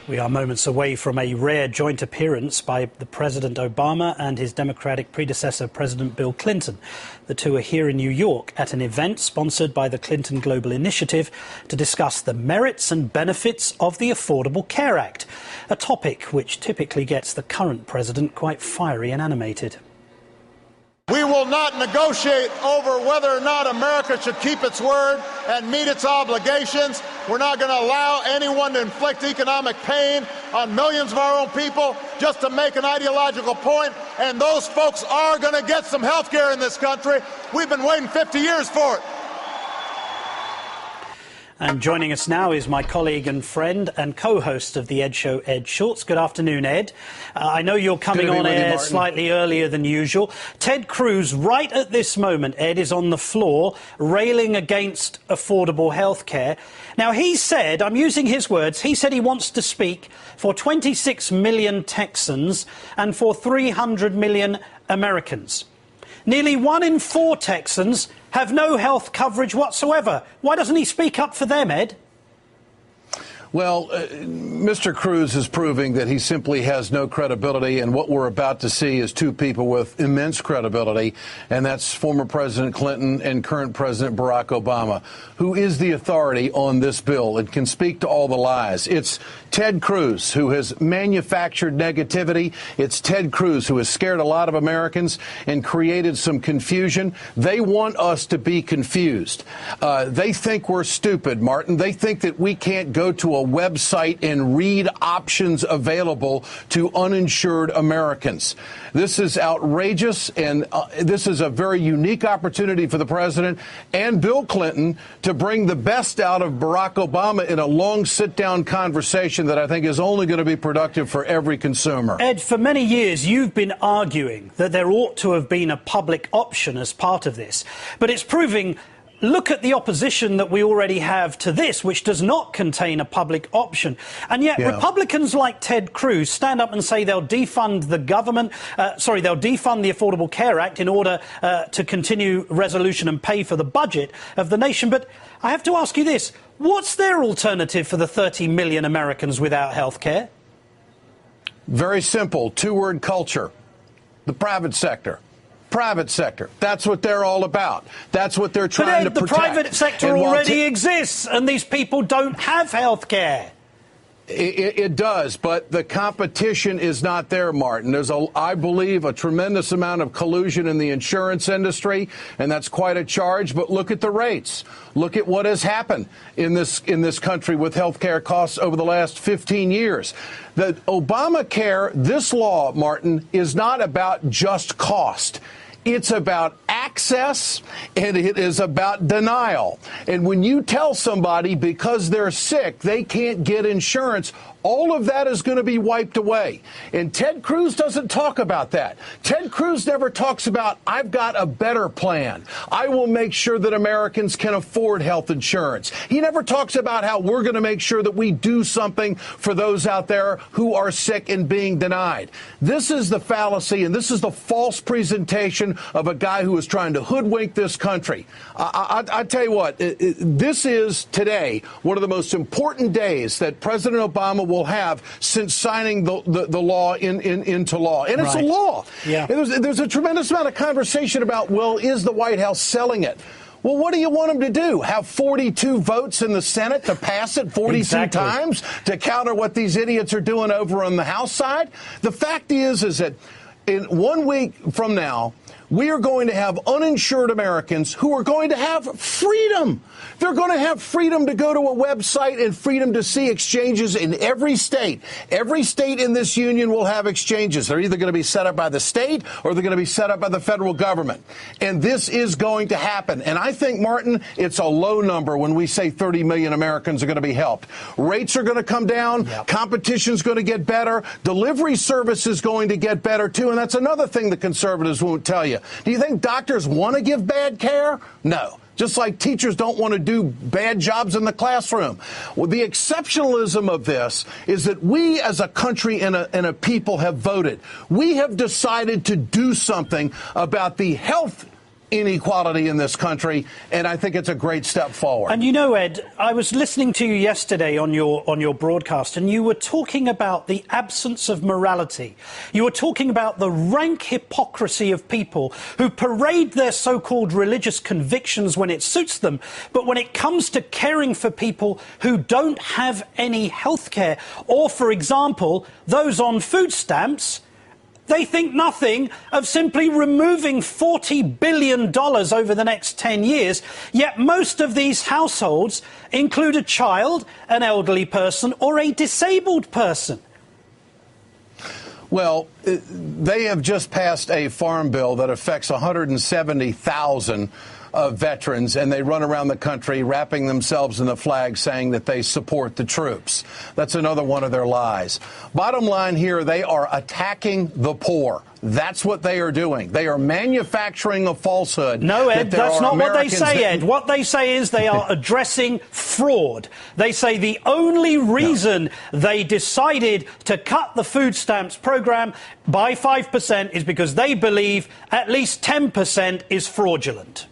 We are moments away from a rare joint appearance by the President Obama and his Democratic predecessor, President Bill Clinton. The two are here in New York at an event sponsored by the Clinton Global Initiative to discuss the merits and benefits of the Affordable Care Act, a topic which typically gets the current president quite fiery and animated. We will not negotiate over whether or not America should keep its word and meet its obligations. We're not going to allow anyone to inflict economic pain on millions of our own people just to make an ideological point. And those folks are going to get some health care in this country. We've been waiting 50 years for it. And joining us now is my colleague and friend and co-host of the Ed Show, Ed Schultz. Good afternoon, Ed. I know you're coming on air slightly earlier than usual. Ted Cruz, right at this moment, Ed, is on the floor railing against affordable health care. Now, he said, I'm using his words, he said he wants to speak for 26 million Texans and for 300 million Americans. Nearly 1 in 4 Texans have no health coverage whatsoever. Why doesn't he speak up for them, Ed? Well, Mr. Cruz is proving that he simply has no credibility, and what we're about to see is two people with immense credibility, and that's former President Clinton and current President Barack Obama, who is the authority on this bill and can speak to all the lies. It's Ted Cruz who has manufactured negativity. It's Ted Cruz who has scared a lot of Americans and created some confusion. They want us to be confused. They think we're stupid, Martin. They think that we can't go to a website and read options available to uninsured Americans. This is outrageous, and this is a very unique opportunity for the president and Bill Clinton to bring the best out of Barack Obama in a long sit-down conversation that I think is only going to be productive for every consumer. Ed, for many years you've been arguing that there ought to have been a public option as part of this, but it's proving. Look at the opposition that we already have to this, which does not contain a public option. And yet Republicans like Ted Cruz stand up and say they'll defund the government, they'll defund the Affordable Care Act in order to continue resolution and pay for the budget of the nation. But I have to ask you this. What's their alternative for the 30 million Americans without health care? Very simple. 2-word culture. The private sector. Private sector. That's what they're all about. That's what they're trying to protect. The private sector already exists, and these people don't have health care. It does, but the competition is not there, Martin. There's, I believe, a tremendous amount of collusion in the insurance industry, and that's quite a charge. But look at the rates. Look at what has happened in this country with health care costs over the last 15 years. The Obamacare, this law, Martin, is not about just cost. It's about access, and it is about denial. And when you tell somebody because they're sick they can't get insurance, all of that is going to be wiped away. And Ted Cruz doesn't talk about that. Ted Cruz never talks about, I've got a better plan. I will make sure that Americans can afford health insurance. He never talks about how we're going to make sure that we do something for those out there who are sick and being denied. This is the fallacy, and this is the false presentation of a guy who is trying to hoodwink this country. I tell you what, this is today one of the most important days that President Obama will have since signing the law into law. And it's a law. Yeah. There's a tremendous amount of conversation about, well, is the White House selling it? Well, what do you want them to do? Have 42 votes in the Senate to pass it 42 times to counter what these idiots are doing over on the House side? The fact is that in 1 week from now, we are going to have uninsured Americans who are going to have freedom. They're going to have freedom to go to a website and freedom to see exchanges in every state. Every state in this union will have exchanges. They're either going to be set up by the state or they're going to be set up by the federal government. And this is going to happen. And I think, Martin, it's a low number when we say 30 million Americans are going to be helped. Rates are going to come down. Yep. Competition's going to get better. Delivery service is going to get better, too. And that's another thing the conservatives won't tell you. Do you think doctors want to give bad care? No. Just like teachers don't want to do bad jobs in the classroom. Well, the exceptionalism of this is that we as a country and a people have voted. We have decided to do something about the health inequality in this country, and I think it's a great step forward. And you know, Ed, I was listening to you yesterday on your broadcast, and you were talking about the absence of morality. You were talking about the rank hypocrisy of people who parade their so-called religious convictions when it suits them, but when it comes to caring for people who don't have any health care, or, for example, those on food stamps, they think nothing of simply removing $40 billion over the next 10 years, yet most of these households include a child, an elderly person, or a disabled person. Well, they have just passed a farm bill that affects 170,000 veterans, and they run around the country wrapping themselves in the flag saying that they support the troops. That's another one of their lies. Bottom line here, they are attacking the poor. That's what they are doing. They are manufacturing a falsehood. No, Ed, that's not what they say, Ed. What they say is they are addressing fraud. They say the only reason they decided to cut the food stamps program by 5% is because they believe at least 10% is fraudulent.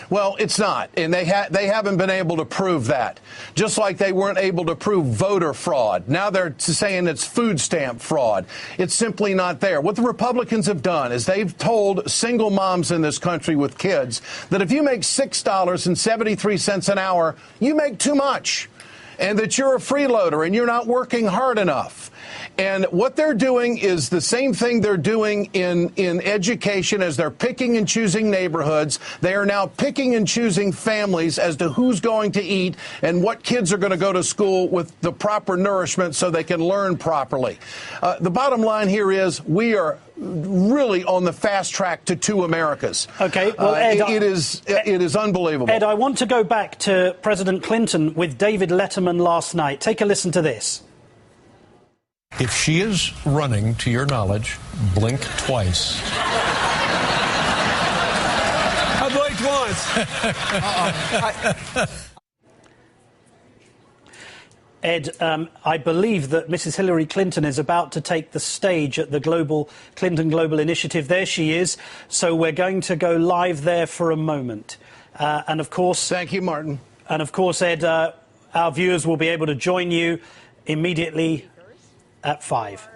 Well, it's not, and they haven't been able to prove that, just like they weren't able to prove voter fraud. Now they're saying it's food stamp fraud. It's simply not there. What the Republicans have done is they've told single moms in this country with kids that if you make $6.73 an hour, you make too much, and that you're a freeloader and you're not working hard enough. And what they're doing is the same thing they're doing in education as they're picking and choosing neighborhoods. They are now picking and choosing families as to who's going to eat and what kids are going to go to school with the proper nourishment so they can learn properly. The bottom line here is we are really on the fast track to two Americas. Okay, well, Ed, it is unbelievable. Ed, I want to go back to President Clinton with David Letterman last night. Take a listen to this. If she is running, to your knowledge, blink twice. I blinked once. Ed, I believe that Mrs. Hillary Clinton is about to take the stage at the Clinton Global Initiative. There she is. So we're going to go live there for a moment. And of course... Thank you, Martin. And of course, Ed, our viewers will be able to join you immediately at 5.